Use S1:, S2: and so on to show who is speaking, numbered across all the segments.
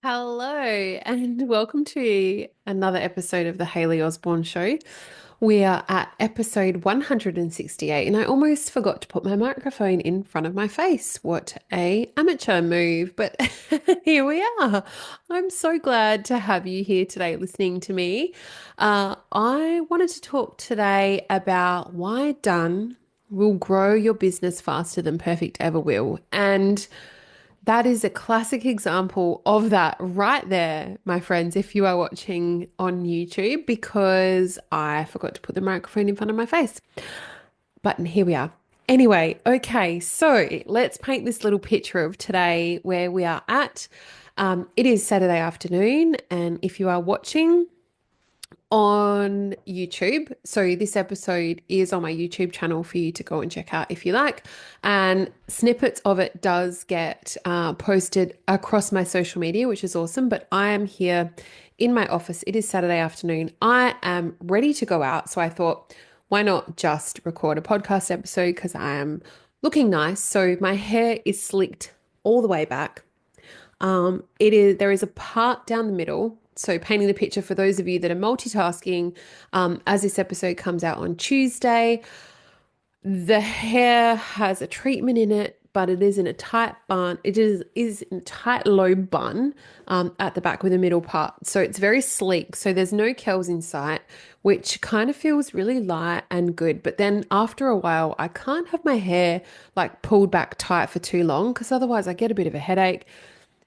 S1: Hello, and welcome to another episode of the Hayley Osborne Show. We are at episode 168, and I almost forgot to put my microphone in front of my face. What a amateur move, but here we are. I'm so glad to have you here today listening to me. I wanted to talk today about why done will grow your business faster than perfect ever will. And that is a classic example of that right there, my friends, if you are watching on YouTube, because I forgot to put the microphone in front of my face. But here we are. Anyway, okay, so let's paint this little picture of today where we are at. It is Saturday afternoon, and if you are watching, on YouTube. So this episode is on my YouTube channel for you to go and check out if you like. And snippets of it does get posted across my social media, which is awesome. But I am here in my office. It is Saturday afternoon. I am ready to go out. So I thought, why not just record a podcast episode because I am looking nice. So my hair is slicked all the way back. There is a part down the middle. So painting the picture for those of you that are multitasking, as this episode comes out on Tuesday, the hair has a treatment in it, but it is in a tight bun. It is in a tight low bun at the back with a middle part. So it's very sleek. So there's no curls in sight, which kind of feels really light and good. But then after a while, I can't have my hair like pulled back tight for too long because otherwise I get a bit of a headache.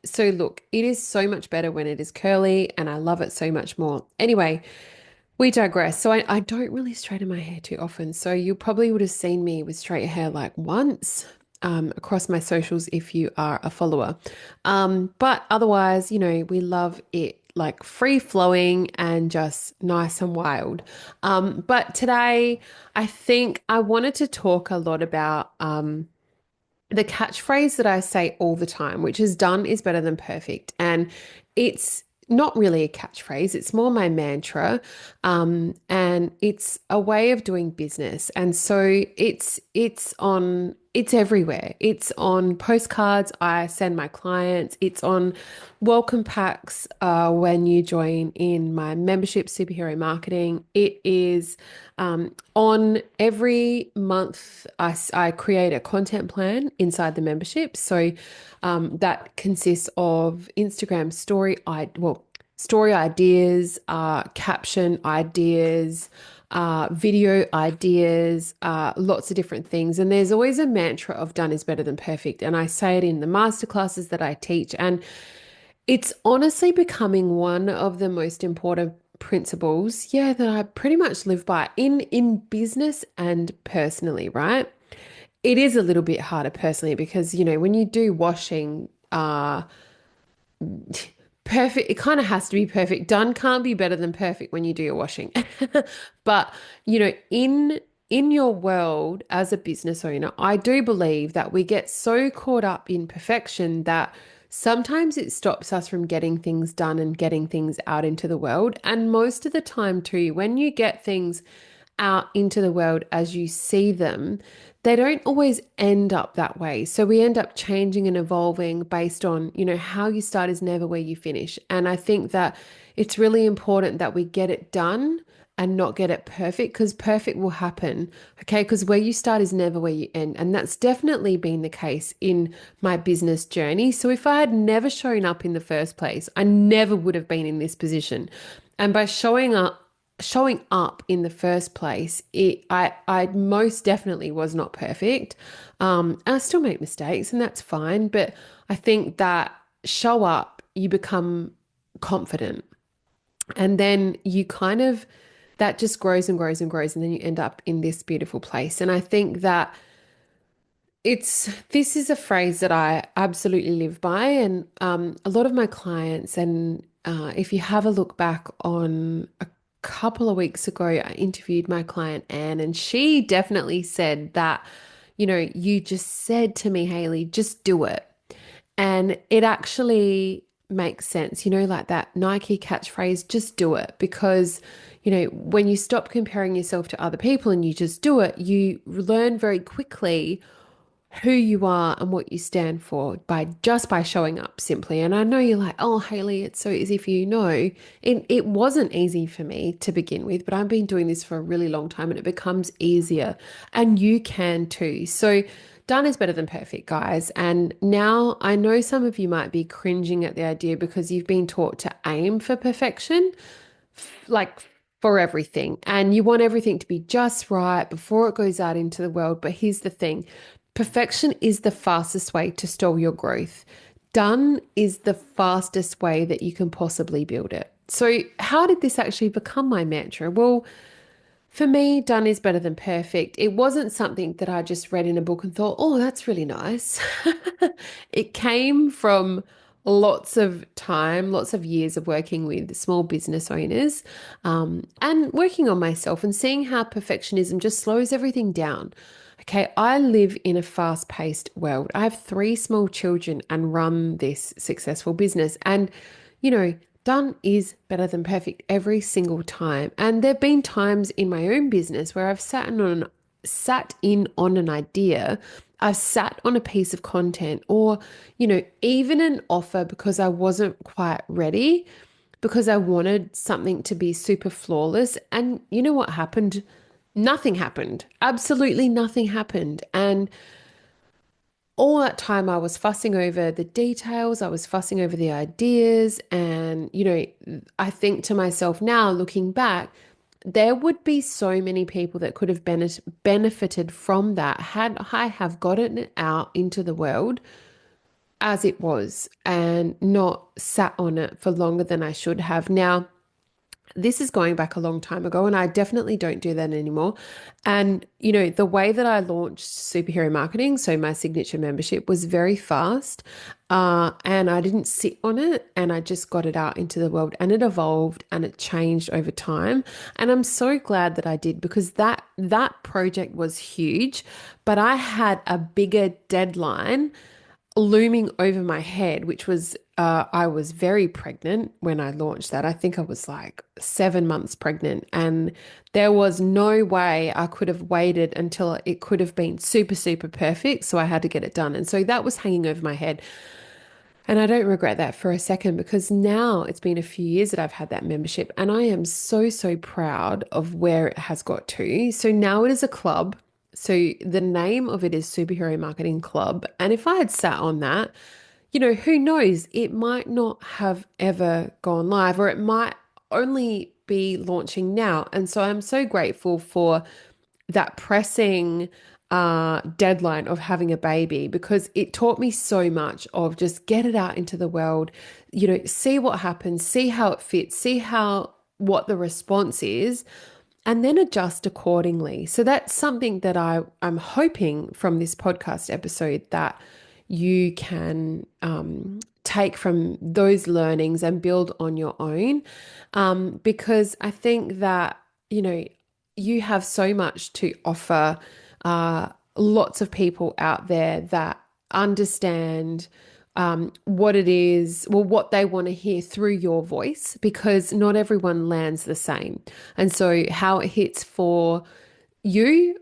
S1: So look, it is so much better when it is curly and I love it so much more. Anyway, we digress. So I don't really straighten my hair too often. So you probably would have seen me with straight hair like once across my socials if you are a follower. But otherwise, we love it like free flowing and just nice and wild. But today, I think I wanted to talk a lot about the catchphrase that I say all the time, which is done is better than perfect. And it's not really a catchphrase, it's more my mantra. And it's a way of doing business. And so it's everywhere. It's on postcards I send my clients. It's on welcome packs when you join in my membership, Superhero Marketing. It is on every month, I create a content plan inside the membership. So that consists of Instagram story ideas, caption ideas, video ideas, lots of different things. And there's always a mantra of done is better than perfect. And I say it in the masterclasses that I teach. And it's honestly becoming one of the most important principles, yeah, that I pretty much live by in business and personally, right? It is a little bit harder personally because, when you do washing, perfect, it kind of has to be perfect. Done can't be better than perfect when you do your washing. But, in your world as a business owner, I do believe that we get so caught up in perfection that sometimes it stops us from getting things done and getting things out into the world. And most of the time, too, when you get things out into the world as you see them, they don't always end up that way. So we end up changing and evolving based on, how you start is never where you finish. And I think that it's really important that we get it done and not get it perfect because perfect will happen. Okay. Because where you start is never where you end. And that's definitely been the case in my business journey. So if I had never shown up in the first place, I never would have been in this position. And by showing up in the first place, I most definitely was not perfect. I still make mistakes and that's fine. But I think that show up, you become confident. And then you kind of, that just grows and grows and grows. And then you end up in this beautiful place. And I think that this is a phrase that I absolutely live by. And a lot of my clients, and if you have a look back on a couple of weeks ago, I interviewed my client Anne, and she definitely said that, you just said to me, Hayley, just do it. And it actually makes sense, like that Nike catchphrase, just do it. Because, when you stop comparing yourself to other people and you just do it, you learn very quickly who you are and what you stand for by showing up simply. And I know you're like, oh, Hayley, it's so easy for you. No, it wasn't easy for me to begin with, but I've been doing this for a really long time and it becomes easier. And you can too. So done is better than perfect, guys. And now I know some of you might be cringing at the idea because you've been taught to aim for perfection, like for everything. And you want everything to be just right before it goes out into the world. But here's the thing. Perfection is the fastest way to stall your growth. Done is the fastest way that you can possibly build it. So, how did this actually become my mantra? Well, for me, done is better than perfect. It wasn't something that I just read in a book and thought, oh, that's really nice. It came from lots of time, lots of years of working with small business owners and working on myself and seeing how perfectionism just slows everything down. Okay, I live in a fast-paced world. I have three small children and run this successful business. And, you know, done is better than perfect every single time. And there have been times in my own business where I've sat in on an idea, I've sat on a piece of content or, even an offer because I wasn't quite ready, because I wanted something to be super flawless. And you know what happened? Nothing happened. Absolutely nothing happened. And all that time I was fussing over the details, I was fussing over the ideas. And, I think to myself now, looking back, there would be so many people that could have benefited from that had I have gotten it out into the world as it was and not sat on it for longer than I should have. Now, this is going back a long time ago, and I definitely don't do that anymore. And, the way that I launched superhero marketing, so my signature membership, was very fast. And I didn't sit on it and I just got it out into the world and it evolved and it changed over time. And I'm so glad that I did because that project was huge, but I had a bigger deadline looming over my head, which was I was very pregnant when I launched that. I think I was like 7 months pregnant, and there was no way I could have waited until it could have been super, super perfect. So I had to get it done. And so that was hanging over my head. And I don't regret that for a second because now it's been a few years that I've had that membership and I am so, so proud of where it has got to. So now it is a club. So the name of it is Superhero Marketing Club. And if I had sat on that, who knows? It might not have ever gone live or it might only be launching now. And so I'm so grateful for that pressing deadline of having a baby because it taught me so much of just get it out into the world, see what happens, see how it fits, see what the response is, and then adjust accordingly. So that's something that I'm hoping from this podcast episode that you can take from those learnings and build on your own. Because I think that, you have so much to offer lots of people out there that understand what it is, well, what they want to hear through your voice, because not everyone lands the same. And so how it hits for you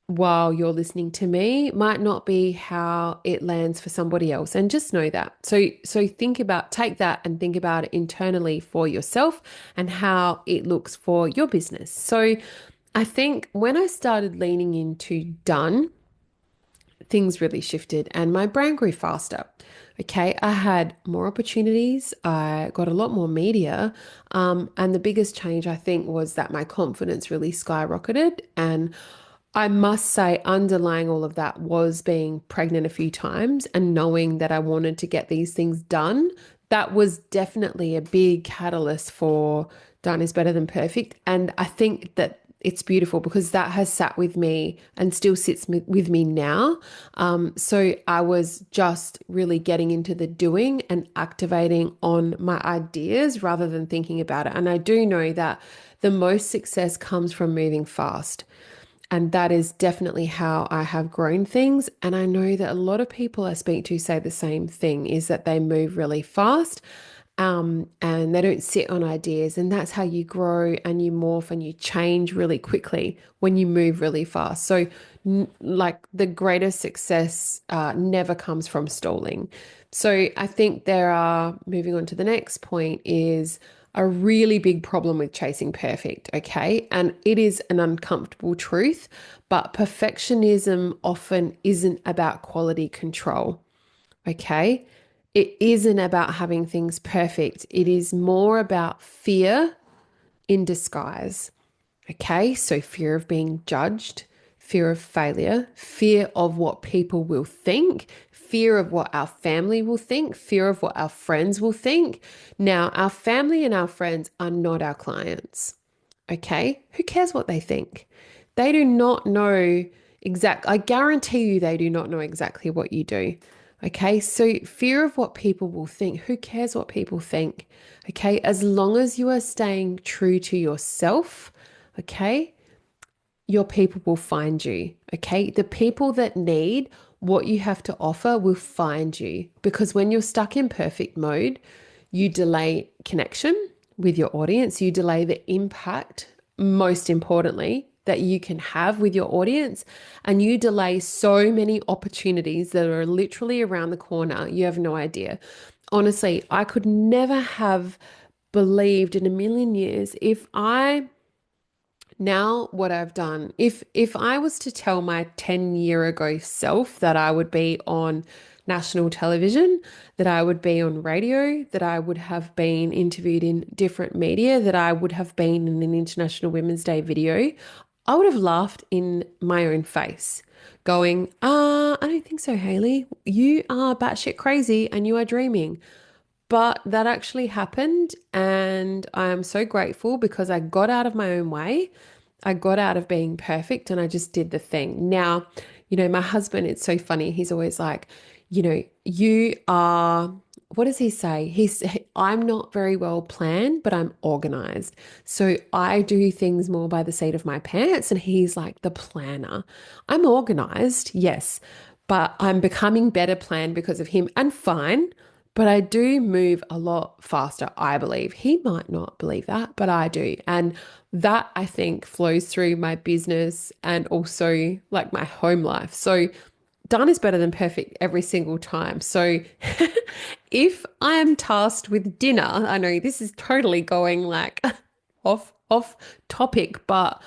S1: while you're listening to me might not be how it lands for somebody else. And just know that. So take that and think about it internally for yourself and how it looks for your business. So I think when I started leaning into done, things really shifted and my brand grew faster. Okay, I had more opportunities. I got a lot more media. And the biggest change, I think, was that my confidence really skyrocketed. And I must say, underlying all of that was being pregnant a few times and knowing that I wanted to get these things done. That was definitely a big catalyst for done is better than perfect. And I think that it's beautiful because that has sat with me and still sits with me now. So I was just really getting into the doing and activating on my ideas rather than thinking about it. And I do know that the most success comes from moving fast. And that is definitely how I have grown things. And I know that a lot of people I speak to say the same thing, is that they move really fast. and they don't sit on ideas. And that's how you grow and you morph and you change really quickly when you move really fast. So, like the greatest success never comes from stalling. So, I think moving on to the next point is a really big problem with chasing perfect, okay? And it is an uncomfortable truth, but perfectionism often isn't about quality control. Okay. It isn't about having things perfect. It is more about fear in disguise. Okay. So, fear of being judged, fear of failure, fear of what people will think, fear of what our family will think, fear of what our friends will think. Now, our family and our friends are not our clients. Okay. Who cares what they think? They do not know I guarantee you they do not know exactly what you do. Okay. So fear of what people will think. Who cares what people think? Okay. As long as you are staying true to yourself, okay, your people will find you. Okay. The people that need what you have to offer will find you because when you're stuck in perfect mode, you delay connection with your audience, you delay the impact, most importantly, that you can have with your audience, and you delay so many opportunities that are literally around the corner. You have no idea. Honestly, I could never have believed in a million years if I now what I've done, if I was to tell my 10-year ago self that I would be on national television, that I would be on radio, that I would have been interviewed in different media, that I would have been in an International Women's Day video, I would have laughed in my own face, going, I don't think so, Hayley. You are batshit crazy and you are dreaming. But that actually happened, and I am so grateful because I got out of my own way. I got out of being perfect and I just did the thing. Now, my husband, it's so funny. He's always like, you are, what does he say? I'm not very well planned, but I'm organized. So I do things more by the seat of my pants. And he's like the planner. I'm organized, yes, but I'm becoming better planned because of him and fine. But I do move a lot faster, I believe. He might not believe that, but I do. And that I think flows through my business and also like my home life. So done is better than perfect every single time. So if I am tasked with dinner, I know this is totally going like off topic, but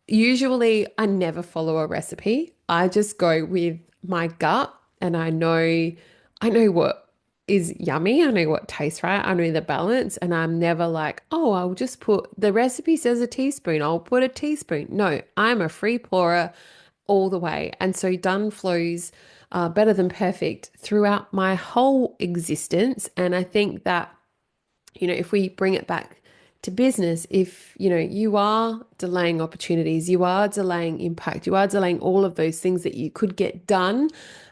S1: usually I never follow a recipe. I just go with my gut and I know what is yummy. I know what tastes right. I know the balance. And I'm never like, oh, I'll just put the recipe says a teaspoon. I'll put a teaspoon. No, I'm a free pourer all the way. And so done flows better than perfect throughout my whole existence. And I think that if we bring it back to business, if, you are delaying opportunities, you are delaying impact, you are delaying all of those things that you could get done.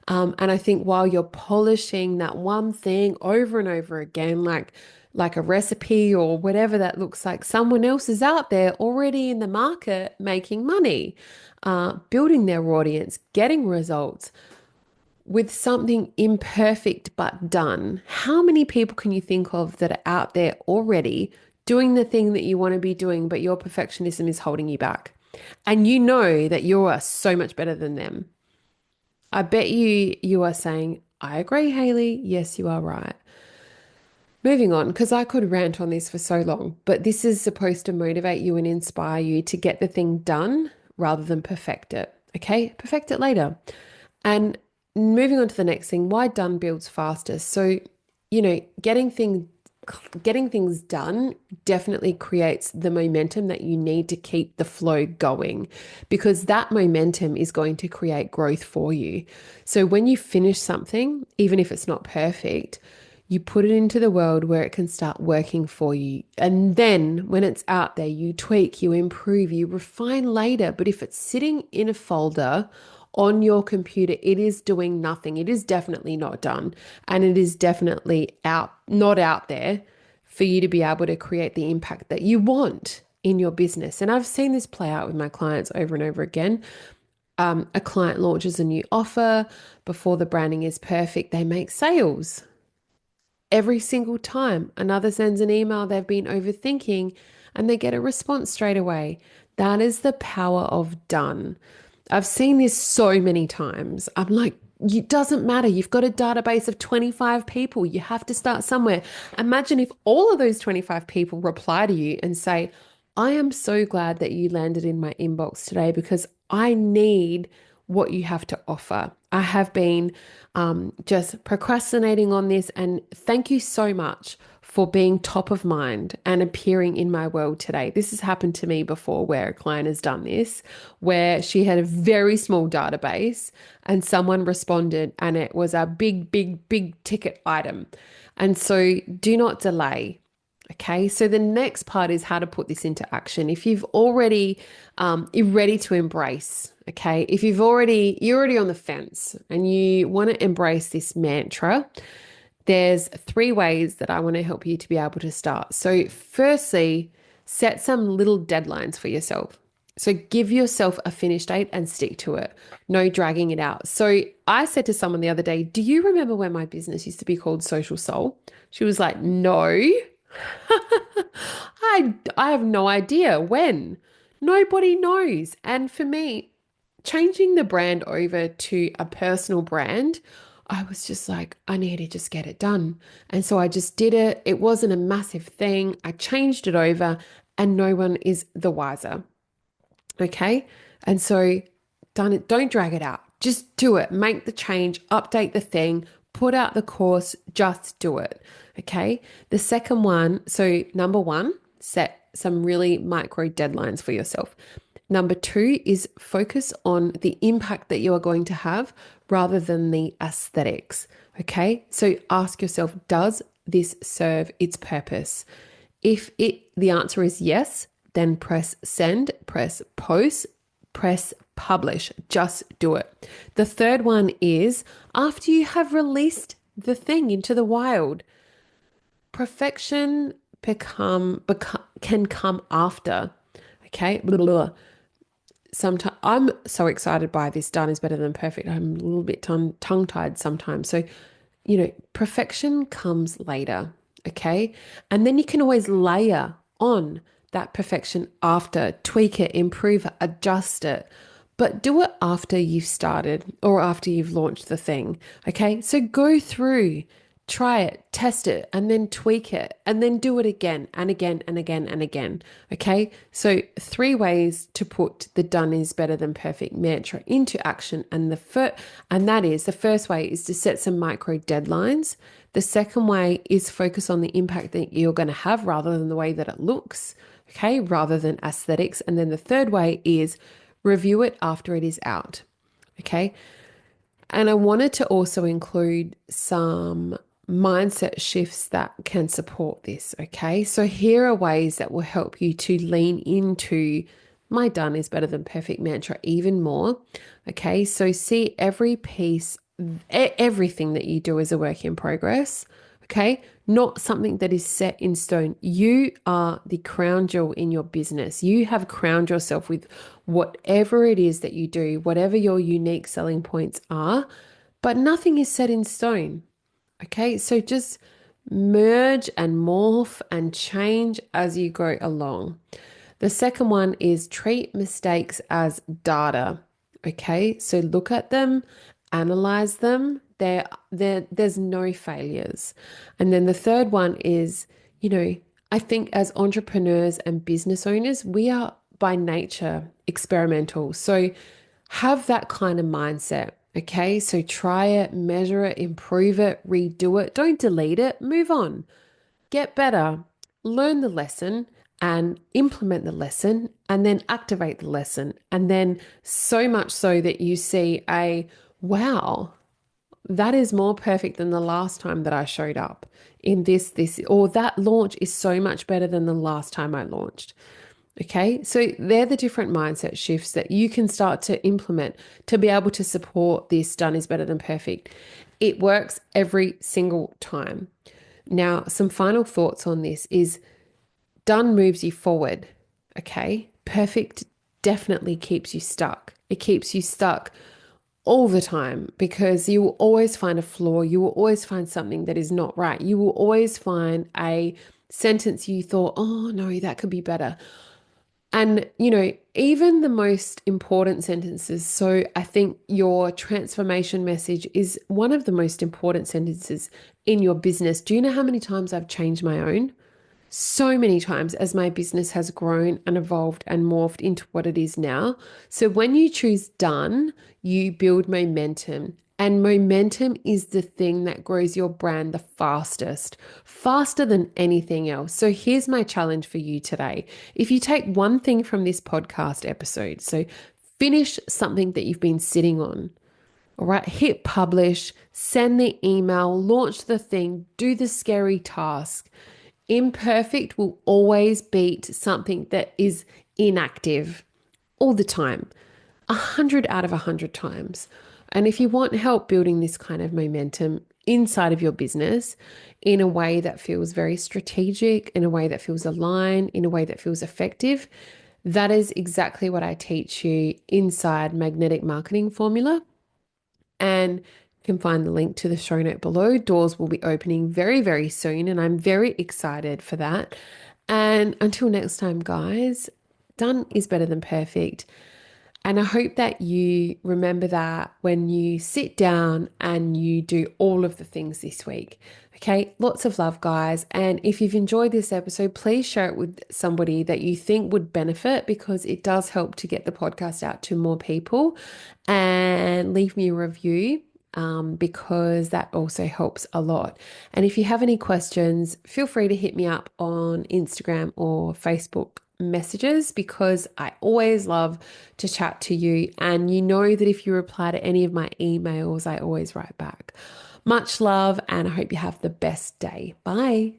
S1: And I think while you're polishing that one thing over and over again, like a recipe or whatever that looks like, someone else is out there already in the market making money, building their audience, getting results with something imperfect but done. How many people can you think of that are out there already doing the thing that you want to be doing, but your perfectionism is holding you back? And you know that you are so much better than them. I bet you are saying, I agree, Hayley. Yes, you are right. Moving on, because I could rant on this for so long, but this is supposed to motivate you and inspire you to get the thing done rather than perfect it. Okay, perfect it later. And moving on to the next thing, why done builds faster. So, getting things done definitely creates the momentum that you need to keep the flow going because that momentum is going to create growth for you. So when you finish something, even if it's not perfect, you put it into the world where it can start working for you. And then when it's out there, you tweak, you improve, you refine later. But if it's sitting in a folder on your computer, it is doing nothing. It is definitely not done. And it is definitely not out there for you to be able to create the impact that you want in your business. And I've seen this play out with my clients over and over again. A client launches a new offer before the branding is perfect, they make sales. every single time another sends an email they've been overthinking and they get a response straight away. That is the power of done. I've seen this so many times. I'm like, it doesn't matter. You've got a database of 25 people. You have to start somewhere. Imagine if all of those 25 people reply to you and say, I am so glad that you landed in my inbox today because I need what you have to offer. I have been just procrastinating on this, and thank you so much for being top of mind and appearing in my world today. This has happened to me before where a client has done this, where she had a very small database and someone responded and it was a big, big, big ticket item. And so do not delay. Okay, so the next part is how to put this into action. If you've already, you're ready to embrace, okay, if you're already on the fence and you want to embrace this mantra, there's three ways that I want to help you to be able to start. So, firstly, set some little deadlines for yourself. So, give yourself a finish date and stick to it. No dragging it out. So, I said to someone the other day, do you remember when my business used to be called Social Soul? She was like, no. I have no idea when. Nobody knows. And for me, changing the brand over to a personal brand, I was just like, I need to just get it done. And so I just did it. It wasn't a massive thing. I changed it over and no one is the wiser. Okay. And so done it. Don't drag it out. Just do it. Make the change, update the thing, put out the course, just do it. Okay. The second one, so number one, set some really micro deadlines for yourself. Number two is focus on the impact that you are going to have rather than the aesthetics. Okay. So ask yourself, does this serve its purpose? If the answer is yes, then press send, press post, press publish. Just do it. The third one is after you have released the thing into the wild, perfection can come after. Okay. Blah, blah, blah. Sometimes I'm so excited by this done is better than perfect. I'm a little bit tongue-tied sometimes. So, perfection comes later. Okay. And then you can always layer on that perfection after, tweak it, improve it, adjust it. But do it after you've started or after you've launched the thing. Okay. So go through, try it, test it, and then tweak it, and then do it again and again and again and again. Okay. So three ways to put the done is better than perfect mantra into action. And the first way is to set some micro deadlines. The second way is focus on the impact that you're going to have rather than the way that it looks. Okay. Rather than aesthetics. And then the third way is review it after it is out. Okay. And I wanted to also include some mindset shifts that can support this. Okay. So here are ways that will help you to lean into my done is better than perfect mantra even more. Okay. So see every piece, everything that you do as a work in progress. Okay. Not something that is set in stone. You are the crown jewel in your business. You have crowned yourself with whatever it is that you do, whatever your unique selling points are, but nothing is set in stone. Okay. So just merge and morph and change as you go along. The second one is treat mistakes as data. Okay. So look at them, analyze them. There's no failures. And then the third one is, I think as entrepreneurs and business owners, we are by nature experimental. So have that kind of mindset. Okay. So try it, measure it, improve it, redo it. Don't delete it. Move on. Get better. Learn the lesson and implement the lesson and then activate the lesson. And then so much so that you see wow, that is more perfect than the last time that I showed up in this, or that launch is so much better than the last time I launched. Okay. So they're the different mindset shifts that you can start to implement to be able to support this done is better than perfect. It works every single time. Now, some final thoughts on this is done moves you forward. Okay. Perfect definitely keeps you stuck. It keeps you stuck all the time because you will always find a flaw. You will always find something that is not right. You will always find a sentence you thought, oh no, that could be better. And, even the most important sentences. So I think your transformation message is one of the most important sentences in your business. Do you know how many times I've changed my own? So many times as my business has grown and evolved and morphed into what it is now. So when you choose done, you build momentum. And momentum is the thing that grows your brand the fastest, faster than anything else. So here's my challenge for you today. If you take one thing from this podcast episode, so finish something that you've been sitting on. All right, hit publish, send the email, launch the thing, do the scary task. Imperfect will always beat something that is inactive all the time, 100 out of 100 times. And if you want help building this kind of momentum inside of your business in a way that feels very strategic, in a way that feels aligned, in a way that feels effective, that is exactly what I teach you inside Magnetic Marketing Formula. And you can find the link to the show note below. Doors will be opening very, very soon, and I'm very excited for that. And until next time, guys, done is better than perfect. And I hope that you remember that when you sit down and you do all of the things this week. Okay, lots of love, guys. And if you've enjoyed this episode, please share it with somebody that you think would benefit because it does help to get the podcast out to more people. And leave me a review because that also helps a lot. And if you have any questions, feel free to hit me up on Instagram or Facebook messages because I always love to chat to you. And you know that if you reply to any of my emails, I always write back. Much love, and I hope you have the best day. Bye.